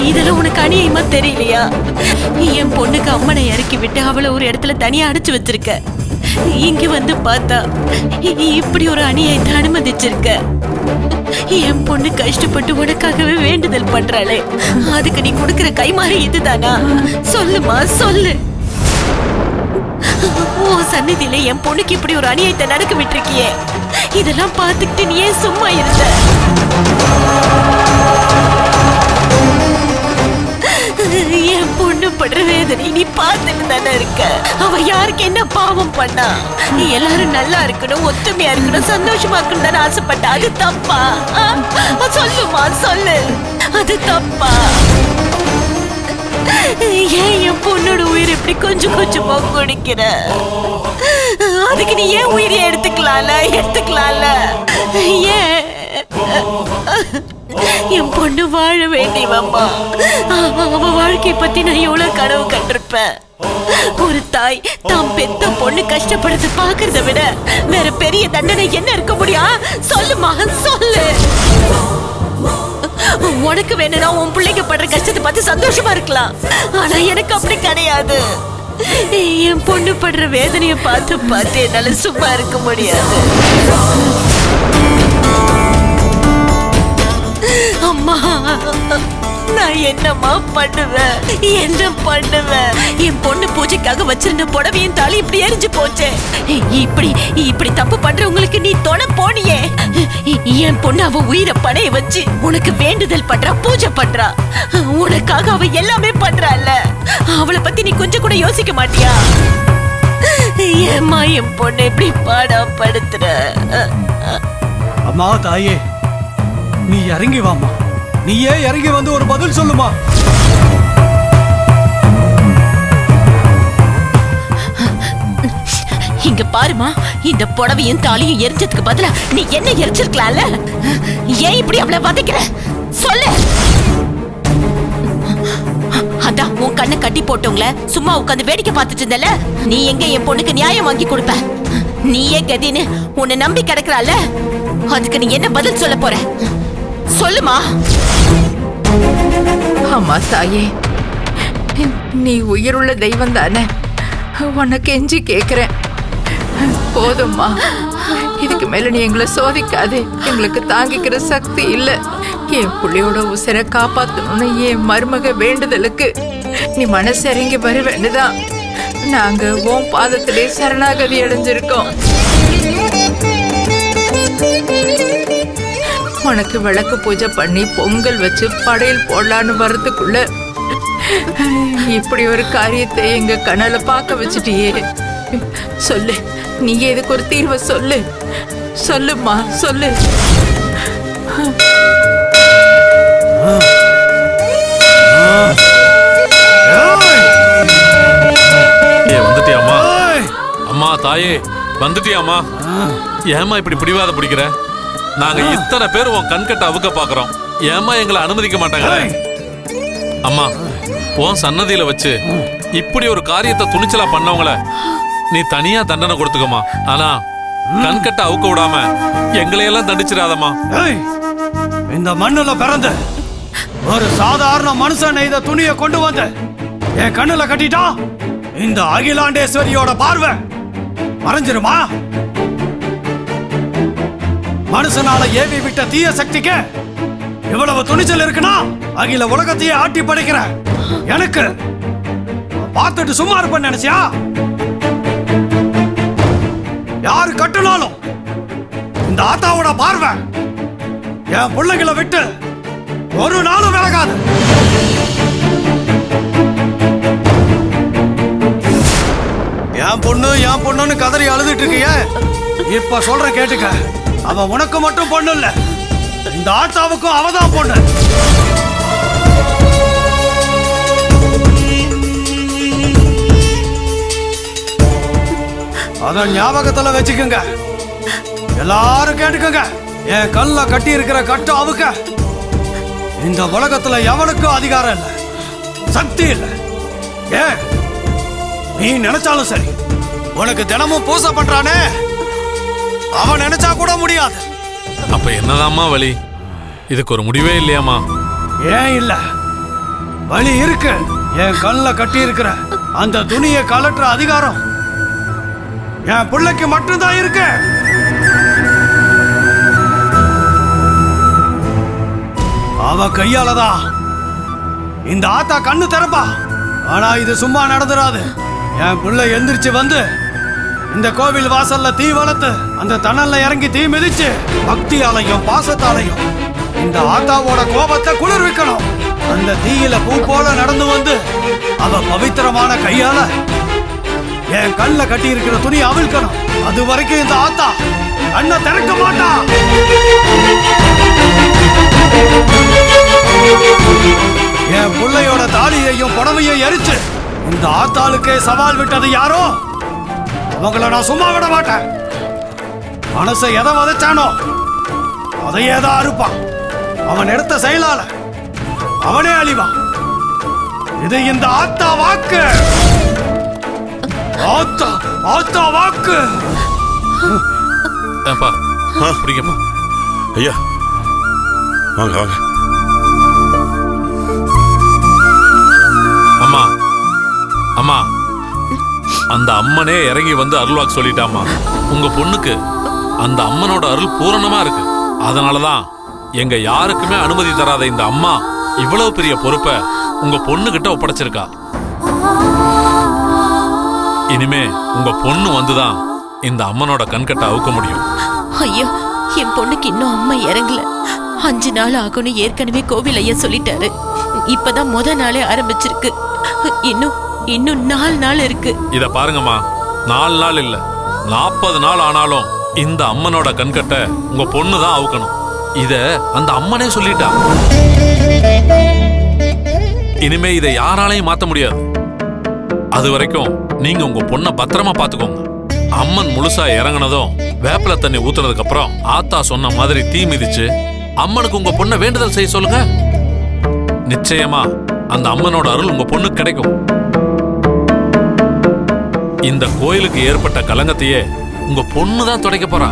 இதெல்லாம் உனக்கு அநியாயமா தெரியலையா? என் பொண்ணுக்கு அம்மனை இறக்கி விட்டு அவளை ஒரு இடத்துல தனியா அடைச்சு வச்சிருக்க. இங்க வந்து பார்த்தா இப்படி ஒரு அநியாயத்தை அனுமதிச்சிருக்க. என் பொண்ணு கஷ்டப்பட்டு உனக்காகவே வேண்டுதல் பண்றாளே, அதுக்கு நீ கொடுக்கிற கைமாறி இதுதானா? சொல்லுமா, சொல்லு. ஓ சந்நிதியில என் பொண்ணுக்கு இப்படி ஒரு அநியாயத்தை நடக்க விட்டுருக்கியே, இதெல்லாம் பார்த்துக்கிட்டு நீ ஏன் சும்மா இருந்த? என் பொண்ணு படுற வேதனை நீ பார்த்துட்டு தானே இருக்க. அவ யாருக்கு என்ன பாவம் பண்ணா? நீ எல்லாரும் நல்லா இருக்கணும், ஒத்துமையா இருக்கணும், சந்தோஷமா இருக்கணும் தானே ஆசைப்பட்ட. அது தப்பா? சொல்லுமா, சொல்லு. அது தப்பா? ஏன் என் பொண்ணோட உயிர் இப்படி கொஞ்சம் கொஞ்சமா குடிக்கிற? அதுக்கு நீ ஏன் உயிரை எடுத்துக்கலாம்ல? ஏன் என் பொண்ணு வாழ வேண்டியவம்மா. அவ வாழ்க்கை பத்தி நான் எவ்வளவு கனவு கண்டிருப்பேன். ஒரு தாய் தாம் பெத்த பொண்ணு கஷ்டப்படுறது பாக்குறத விட வேற பெரிய தண்டனை என்ன இருக்க முடியும்? சொல்லுமா, சொல்லு. உனக்கு வேணும்னா உன் பிள்ளைங்க படுற கஷ்டத்தை பார்த்து சந்தோஷமா இருக்கலாம். ஆனா எனக்கு அப்படி கிடையாது. என் பொண்ணு படுற வேதனையை பார்த்து என்னால சும்மா இருக்க முடியாது. அம்மா, நான் என்னம்மா பண்ணுவேன்? என் பொண்ணு பூஜைக்காக வச்சிருந்த புடவையும் தாலி இப்படி எரிஞ்சு போச்சே. இப்படி தப்பு பண்றவங்களுக்கு நீ துணை போனியே. என் பொண்ணு அவ உயிரை பணைய வச்சு உனக்கு வேண்டுதல் பண்றா, பூஜை பண்றா. உனக்காக அவ எல்லாமே பண்றாள்ல, அவளை பத்தி நீ கொஞ்சம் கூட யோசிக்க மாட்டியா? ஏம்மா என் பொண்ணு இப்படி பாடப்படுத்துற? அம்மா தாயே, நீ இறங்கி வாமா. நீயே இறங்கி வந்து ஒரு பதில் சொல்லுமா. இங்க பாருமா, இந்த புடவையும் தாலியும் எரிஞ்சதுக்கு பதிலா நீ என்ன எரிச்சிருக்கலாம்ல? ஏன் இப்படி அவளை வதைக்கிற? சொல்லு. அதான் உன் கண்ணை கட்டி போட்டவங்கள சும்மா உட்காந்து வேடிக்கை பார்த்துட்டு இருந்தல, நீ எங்க என் பொண்ணுக்கு நியாயம் வாங்கி கொடுப்ப? நீயே கதின்னு உன்னை நம்பி கிடக்குறால, அதுக்கு நீ என்ன பதில் சொல்ல போற? சொல்லுமா. அம்மா தாயே, நீ உயிருள்ள தெய்வம் தானே, உனக்கு கெஞ்சி கேக்குறேன், போதும்மா. இதுக்கு மேல நீ எங்களை சோதிக்காதே. எங்களுக்கு தாங்கிக்கிற சக்தி இல்ல. என் புள்ளையோட உசிரை காப்பாத்தணும்னு என் மருமக வேண்டுதலுக்கு நீ மனசு இறங்கி வர வேண்டுதான். நாங்க உன் பாதத்திலே சரணாகதி அடைஞ்சிருக்கோம். உனக்கு விளக்கு பூஜை பண்ணி பொங்கல் வச்சு படையல் போடலான்னு வரதுக்குள்ள இப்படி ஒரு காரியத்தை எங்க கண்ணால பார்க்க வச்சுட்டியே. சொல்லு, நீ எதுக்கு ஒரு தீர்வை சொல்லு. சொல்லுமா, சொல்லு. வந்துட்டியாமா? அம்மா தாயே, வந்துட்டியாமா? ஏமா இப்படி பிடிவாத பிடிக்கிற? நாங்க இத்தனை பேர் உன் கண்கட்ட அவுக்க பாக்குறோம், ஏமா எங்களை அனுமதிக்க மாட்டாங்க? அம்மா, உன் சன்னதியில வச்சு இப்படி ஒரு காரியத்தை துணிச்சலா பண்ணவங்கள நீ தனியா தண்டனை கொடுத்துக்கமா. ஆனா கண்கட்ட அவுக்க விடாம எங்களையெல்லாம் தண்டிச்சிடாதம்மா. இந்த மண்ணுல பிறந்த ஒரு சாதாரண மனுஷன் இத துணியை கொண்டு வந்து என் கண்ணுல கட்டிட்டா இந்த அகிலாண்டேஸ்வரியோட பார்வை மறைஞ்சிருமா? மனுஷனால ஏவி விட்ட தீய சக்திக்கு இவ்வளவு துணிச்சல் இருக்குன்னா அகில உலகத்தையே ஆட்டி படைக்கிற எனக்கு பார்த்துட்டு சும்மா இருப்பேன்னு நினைச்சியா? யாரு கட்டுனாலும் இந்த ஆத்தாவோட பார்வை என் பிள்ளைகளை விட்டு ஒரு நாளும் விலகாது. என் பொண்ணுன்னு கதறி அழுதுட்டு இருக்கிய, இப்ப சொல்ற கேட்டுக்க. அவ உனக்கு மட்டும் பொண்ணு இல்ல, இந்த ஆத்தாவுக்கும் அவதான் பொண்ணு. அத ஞாபகத்துல வச்சுக்கோங்க. எல்லாரும் கேட்டுக்கோங்க. என் கல்ல கட்டி இருக்கிற கட்டு அவுக்க இந்த உலகத்துல எவனுக்கும் அதிகாரம் இல்ல, சக்தி இல்ல. ஏன் நீ நினைச்சாலும் சரி, உனக்கு தினமும் பூசை பண்றானே அவன் நினைச்சா கூட முடியாது. அப்ப என்னதாம்மா வழி? இதுக்கு ஒரு முடிவே இல்லையாமா? ஏன் இல்ல, வழி இருக்கு. என் கல்ல கட்டி இருக்கிற அந்த துணியை கலட்டுற அதிகாரம் என் பிள்ளைக்கு மட்டும்தான் இருக்கு. அவ கையாலதான் இந்த ஆத்தா கண்ணு திறப்பா. ஆனா இது சும்மா நடந்துராது. என் பிள்ளை எந்திரிச்சு வந்து இந்த கோவில் வாசல்ல தீ வளர்த்து அந்த தணல்ல இறங்கி தீ மிதிச்சு பக்தியாலையும் பாசத்தாலையும் இந்த ஆத்தாவோட கோபத்தை குளிர்விக்கணும். அந்த தீயில பூ போல நடந்து வந்து அவ பவித்திரமான கையால என் கல்ல கட்டி இருக்கிற துணி அவிழ்க்கணும். அது வரைக்கும் இந்த ஆத்தா கண்ணை திறக்க மாட்டா. என் பிள்ளையோட தாலியையும் புடவையும் எரிச்சு இந்த ஆத்தாளுக்கே சவால் விட்டது யாரோ அவங்கள நான் சும்மா விட மாட்டேன். மனசை எதை வதைச்சானோ அதையே தான் அறுப்பான். அவன் எடுத்த செயலால அவனே அழிவான். இது இந்த ஆத்தா வாக்கு. ஆத்தா ஆத்தா வாக்கு. ஏப்பா பிடிங்கப்பா. ஐயா வாங்க வாங்க. அம்மா அம்மா அந்த அம்மனே இறங்கி வந்து அருள்வாக்கு சொல்லிட்டாமா. உங்க பொண்ணுக்கு அந்த அம்மனோட அருள் பூரணமா இருக்கு. அதனாலதான் எங்க யாருக்குமே அனுமதி தராத இந்த அம்மா இவ்வளவு பெரிய பொறுப்பை உங்க பொண்ணு கிட்ட ஒப்படைச்சிருக்கா. இனிமே உங்க பொண்ணு வந்துதான் இந்த அம்மனோட கண்கட்டை அவுக்க முடியும். ஐயா, என் பொண்ணுக்கு இன்னும் அம்மா இறங்கல. 5 நாள் ஆகும்னு ஏற்கனவே கோவில் ஐயா சொல்லிட்டாரு. இப்பதான் முத நாளே ஆரம்பிச்சிருக்கு. இன்னும் 4 நாள் இருக்கு. இத பாருங்கம்மா, 4 நாள் இல்ல 40 நாள் ஆனாலும் இந்த அம்மனோட கண்கட்டை உங்க பொண்ணு தான் அவுக்கணும். இத அந்த அம்மனே சொல்லிட்டா. இனிமே இதை யாராலையும் மாத்த முடியாது. அது வரைக்கும் நீங்க உங்க பொண்ணை பத்திரமா பாத்துக்கோங்க. அம்மன் முழுசா இறங்கினதும் வேப்பில தண்ணி ஊத்துறதுக்கு அப்புறம் ஆத்தா சொன்ன மாதிரி தீ மிதிச்சு அம்மனுக்கு உங்க பொண்ணை வேண்டுதல் செய்ய சொல்லுங்க. நிச்சயமா அந்த அம்மனோட அருள் உங்க பொண்ணுக்கு கிடைக்கும். இந்த கோயிலுக்கு ஏற்பட்ட கலங்கத்தையே உங்க பொண்ணு தான் துடைக்க போறா.